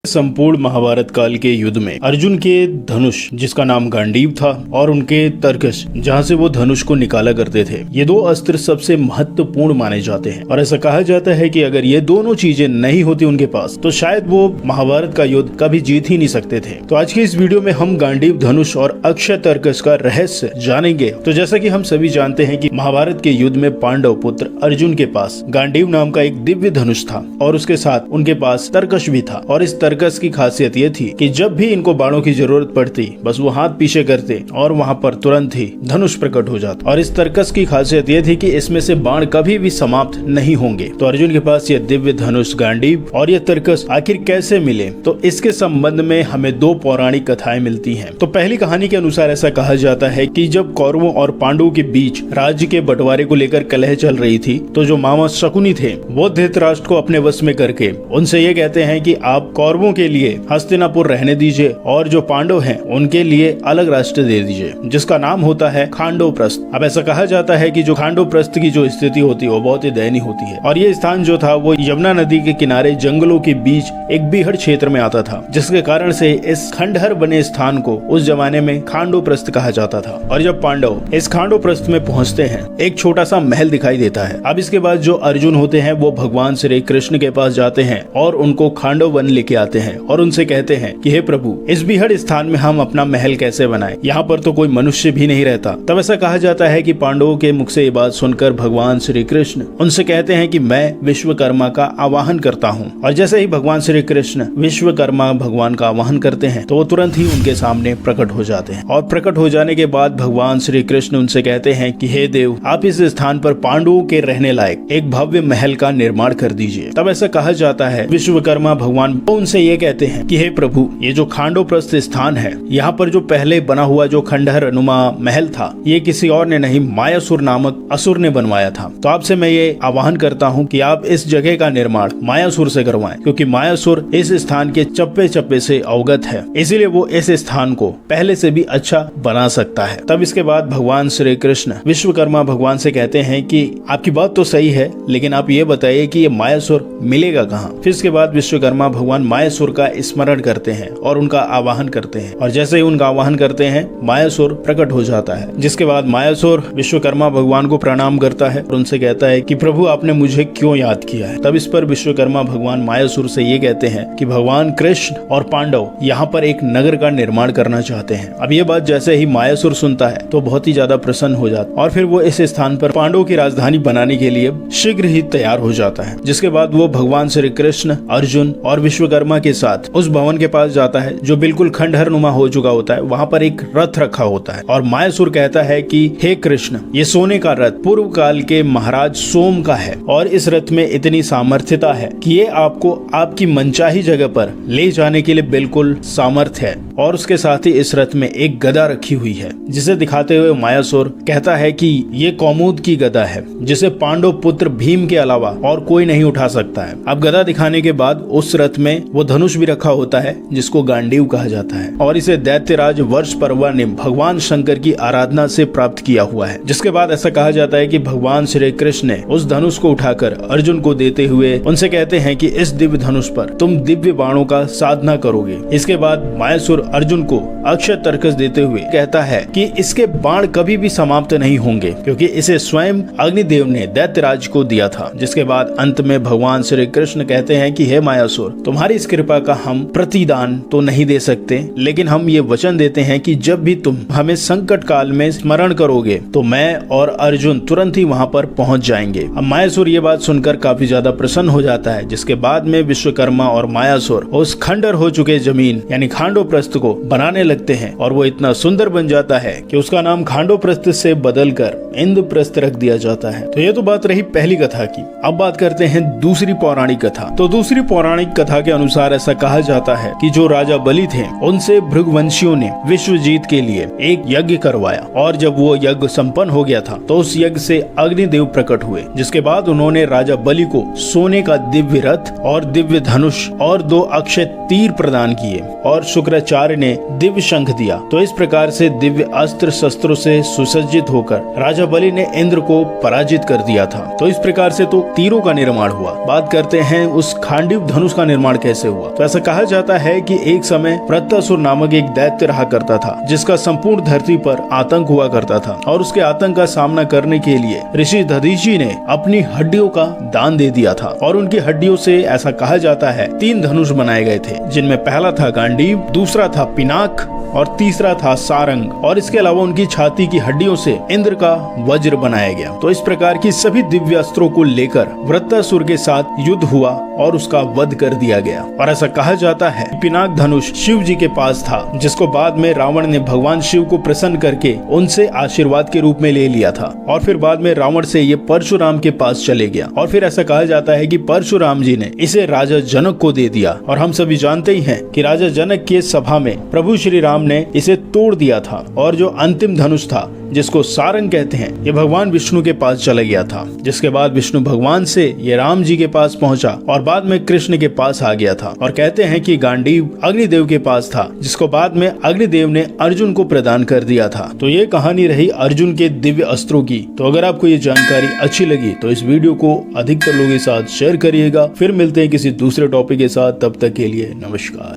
संपूर्ण महाभारत काल के युद्ध में अर्जुन के धनुष जिसका नाम गांडीव था और उनके तरकश जहां से वो धनुष को निकाला करते थे, ये दो अस्त्र सबसे महत्वपूर्ण माने जाते हैं। और ऐसा कहा जाता है कि अगर ये दोनों चीजें नहीं होती उनके पास तो शायद वो महाभारत का युद्ध कभी जीत ही नहीं सकते थे। तो आज की इस वीडियो में हम गांडीव धनुष और अक्षय तरकश का रहस्य जानेंगे। तो जैसा कि हम सभी जानते हैं कि महाभारत के युद्ध में पांडव पुत्र अर्जुन के पास गांडीव नाम का एक दिव्य धनुष था और उसके साथ उनके पास तरकश भी था। और इस तरकश की खासियत ये थी कि जब भी इनको बाणों की जरूरत पड़ती बस वो हाथ पीछे करते और वहां पर तुरंत ही धनुष प्रकट हो जाता। और इस तरकश की खासियत ये थी कि इसमें से बाण कभी भी समाप्त नहीं होंगे। तो अर्जुन के पास ये दिव्य धनुष गांडीव और ये तरकश आखिर कैसे मिले, तो इसके संबंध में हमें दो पौराणिक कथाएं मिलती हैं। तो पहली कहानी के अनुसार ऐसा कहा जाता है कि जब कौरवों और पांडवों के बीच राज्य के बंटवारे को लेकर कलह चल रही थी तो जो मामा शकुनी थे वो धृतराष्ट्र को अपने वश में करके उनसे ये कहते हैं कि आप कौरवों के लिए हस्तिनापुर रहने दीजिए और जो पांडव हैं उनके लिए अलग राष्ट्र दे दीजिए जिसका नाम होता है खांडवप्रस्थ। अब ऐसा कहा जाता है कि जो खांडवप्रस्थ की जो स्थिति होती है वो बहुत ही दयनीय होती है और ये स्थान जो था वो यमुना नदी के किनारे जंगलों के बीच एक बीहड़ क्षेत्र में आता था, जिसके कारण से इस खंडहर बने स्थान को उस जमाने में खांडवप्रस्थ कहा जाता था। और जब पांडव इस खांडवप्रस्थ में पहुंचते हैं एक छोटा सा महल दिखाई देता है। अब इसके बाद जो अर्जुन होते हैं वो भगवान श्री कृष्ण के पास जाते हैं और उनको खांडव वन लेके आते हैं और उनसे कहते हैं कि हे प्रभु, इस बीहड़ स्थान में हम अपना महल कैसे बनाएं? यहाँ पर तो कोई मनुष्य भी नहीं रहता। तब ऐसा कहा जाता है कि पांडवों के मुख से ये बात सुनकर भगवान श्री कृष्ण उनसे कहते हैं कि मैं विश्वकर्मा का आवाहन करता हूँ। और जैसे ही भगवान श्री कृष्ण विश्वकर्मा भगवान का आवाहन करते हैं तो वो तुरंत ही उनके सामने प्रकट हो जाते हैं। और प्रकट हो जाने के बाद भगवान श्री कृष्ण उनसे कहते हैं कि हे देव, आप इस स्थान पर पांडवों के रहने लायक एक भव्य महल का निर्माण कर दीजिए। तब ऐसा कहा जाता है विश्वकर्मा भगवान उनसे ये कहते हैं कि हे प्रभु, ये जो खांडवप्रस्थ स्थान है यहाँ पर जो पहले बना हुआ जो खंडहर अनुमा महल था ये किसी और ने नहीं, मायासुर नामक असुर ने बनवाया था। तो आपसे मैं ये आह्वान करता हूँ कि आप इस जगह का निर्माण मायासुर से करवाएं, क्योंकि मायासुर इस स्थान के चप्पे चप्पे से अवगत है, इसीलिए वो इस स्थान को पहले से भी अच्छा बना सकता है। तब इसके बाद भगवान श्री कृष्ण विश्वकर्मा भगवान से कहते हैं कि आपकी बात तो सही है, लेकिन आप ये बताइए कि ये मायासुर मिलेगा कहाँ? फिर इसके बाद विश्वकर्मा भगवान मायासुर का स्मरण करते हैं और उनका आवाहन करते हैं और जैसे ही उनका आवाहन करते हैं मायासुर प्रकट हो जाता है। जिसके बाद मायासुर विश्वकर्मा भगवान को प्रणाम करता है और उनसे कहता है कि प्रभु, आपने मुझे क्यों याद किया है? तब इस पर विश्वकर्मा भगवान मायासुर से ये कहते हैं कि भगवान कृष्ण और पांडव यहाँ पर एक नगर का निर्माण करना चाहते हैं। अब ये बात जैसे ही मायासुर सुनता है तो बहुत ही ज्यादा प्रसन्न हो जाता और फिर वो इस स्थान पर पांडवों की राजधानी बनाने के लिए शीघ्र ही तैयार हो जाता है। जिसके बाद वो भगवान श्री कृष्ण, अर्जुन और विश्वकर्मा के साथ उस भवन के पास जाता है जो बिल्कुल खंडहर नुमा हो चुका होता है। वहाँ पर एक रथ रखा होता है और मायासुर कहता है कि हे कृष्ण, ये सोने का रथ पूर्व काल के महाराज सोम का है और इस रथ में इतनी सामर्थ्यता है कि ये आपको आपकी मनचाही जगह पर ले जाने के लिए बिल्कुल सामर्थ्य है। और उसके साथ ही इस रथ में एक गदा रखी हुई है जिसे दिखाते हुए मायासुर कहता है कि ये कौमुद की गदा है जिसे पांडव पुत्र भीम के अलावा और कोई नहीं उठा सकता है। अब गदा दिखाने के बाद उस रथ में वो धनुष भी रखा होता है जिसको गांडीव कहा जाता है और इसे दैत्यराज वर्ष पर्वा ने भगवान शंकर की आराधना से प्राप्त किया हुआ है। जिसके बाद ऐसा कहा जाता है कि भगवान श्री कृष्ण ने उस धनुष को उठाकर अर्जुन को देते हुए उनसे कहते हैं कि इस दिव्य धनुष पर तुम दिव्य बाणों का साधना करोगे। इसके बाद मायासुर अर्जुन को अक्षय तरकश देते हुए कहता है कि इसके बाण कभी भी समाप्त नहीं होंगे, क्योंकि इसे स्वयं अग्निदेव ने दैत्यराज को दिया था। जिसके बाद अंत में भगवान श्री कृष्ण कहते हैं कि हे मायासुर, तुम्हारी इस कृपा का हम प्रतिदान तो नहीं दे सकते, लेकिन हम ये वचन देते हैं कि जब भी तुम हमें संकट काल में स्मरण करोगे तो मैं और अर्जुन तुरंत ही वहाँ पर पहुँच जाएंगे। अब मायासुर ये बात सुनकर काफी ज्यादा प्रसन्न हो जाता है। जिसके बाद में विश्वकर्मा और मायासुर उस खंडर हो चुके जमीन यानी खांडवप्रस्थ को बनाने लगते हैं और वो इतना सुंदर बन जाता है कि उसका नाम खांडवप्रस्थ से बदलकर इंद्रप्रस्थ रख दिया जाता है। तो ये तो बात रही पहली कथा की। अब बात करते हैं दूसरी पौराणिक कथा। तो दूसरी पौराणिक कथा के अनुसार ऐसा कहा जाता है कि जो राजा बलि थे उनसे भृगुवंशियों ने विश्व जीत के लिए एक यज्ञ करवाया और जब वो यज्ञ संपन्न हो गया था तो उस यज्ञ से अग्निदेव प्रकट हुए। जिसके बाद उन्होंने राजा बलि को सोने का दिव्य रथ और दिव्य धनुष और 2 अक्षय तीर प्रदान किए और शुक्राचार्य ने दिव्य शंख दिया। तो इस प्रकार से दिव्य अस्त्र शस्त्रों से सुसज्जित होकर राजा बलि ने इंद्र को पराजित कर दिया था। तो इस प्रकार से तो तीरों का निर्माण हुआ। बात करते हैं उस खांडीव धनुष का निर्माण कैसे हुआ। हुआ। तो ऐसा कहा जाता है कि एक समय वृत्तासुर नामक एक दैत्य रहा करता था, जिसका संपूर्ण धरती पर आतंक हुआ करता था, और उसके आतंक का सामना करने के लिए ऋषि दधीचि ने अपनी हड्डियों का दान दे दिया था। और उनकी हड्डियों से ऐसा कहा जाता है 3 धनुष बनाए गए थे, जिनमें पहला था गांडीव, दूसरा था पिनाक और तीसरा था सारंग। और इसके अलावा उनकी छाती की हड्डियों से इंद्र का वज्र बनाया गया। तो इस प्रकार की सभी दिव्य अस्त्रों को लेकर वृत्तासुर के साथ युद्ध हुआ और उसका वध कर दिया गया। और ऐसा कहा जाता है पिनाक धनुष शिव जी के पास था, जिसको बाद में रावण ने भगवान शिव को प्रसन्न करके उनसे आशीर्वाद के रूप में ले लिया था। और फिर बाद में रावण से ये परशुराम के पास चले गया। और फिर ऐसा कहा जाता है कि परशुराम जी ने इसे राजा जनक को दे दिया। और हम सभी जानते ही हैं कि राजा जनक की सभा में प्रभु श्री राम ने इसे तोड़ दिया था। और जो अंतिम धनुष था, जिसको सारंग कहते हैं, ये भगवान विष्णु के पास चला गया था, जिसके बाद विष्णु भगवान से ये राम जी के पास पहुंचा और बाद में कृष्ण के पास आ गया था। और कहते हैं कि गांडीव अग्निदेव के पास था, जिसको बाद में अग्निदेव ने अर्जुन को प्रदान कर दिया था। तो ये कहानी रही अर्जुन के दिव्य अस्त्रों की। तो अगर आपको ये जानकारी अच्छी लगी तो इस वीडियो को अधिकतर लोगों के साथ शेयर करिएगा। फिर मिलते हैं किसी दूसरे टॉपिक के साथ, तब तक के लिए नमस्कार।